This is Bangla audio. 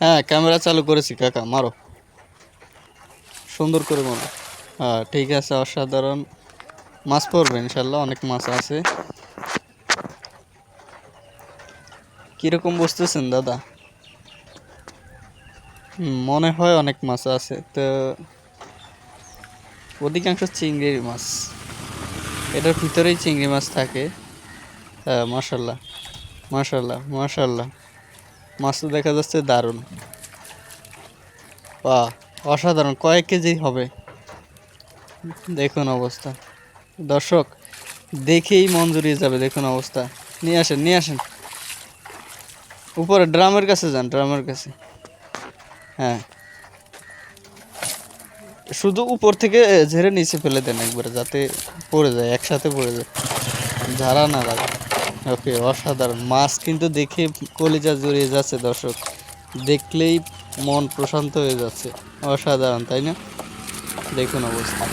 হ্যাঁ ক্যামেরা চালু করেছি কাকা, মারো সুন্দর করে মারো। হ্যাঁ ঠিক আছে, অসাধারণ মাছ পড়বে ইনশাল্লাহ, অনেক মাছ আছে। কিরকম বুঝতেছেন দাদা? মনে হয় অনেক মাছ আছে তো, অধিকাংশ চিংড়ির মাছ, এটার ভিতরেই চিংড়ি মাছ থাকে। হ্যাঁ মাশাল্লাহ, মাশাল্লাহ মাশাল্লাহ, মাছ তো দেখা যাচ্ছে দারুণ। বাহ, অসাধারণ, কয়েক কেজি হবে দেখুন অবস্থা। দর্শক দেখেই মন জুড়িয়ে যাবে, দেখুন অবস্থা। নিয়ে আসেন নিয়ে আসেন, উপরে ড্রামের কাছে যান, ড্রামের কাছে। হ্যাঁ শুধু উপর থেকে ঝেড়ে নিচে ফেলে দেন একবারে, যাতে পড়ে যায়, একসাথে পড়ে যায়, ঝাড়া না লাগে। ওকে, অসাধারণ মাছ কিন্তু দেখে কলিজা জুড়িয়ে যাচ্ছে দর্শক, দেখলেই মন প্রশান্ত হয়ে যাচ্ছে। অসাধারণ তাই না? দেখুন অবস্থা।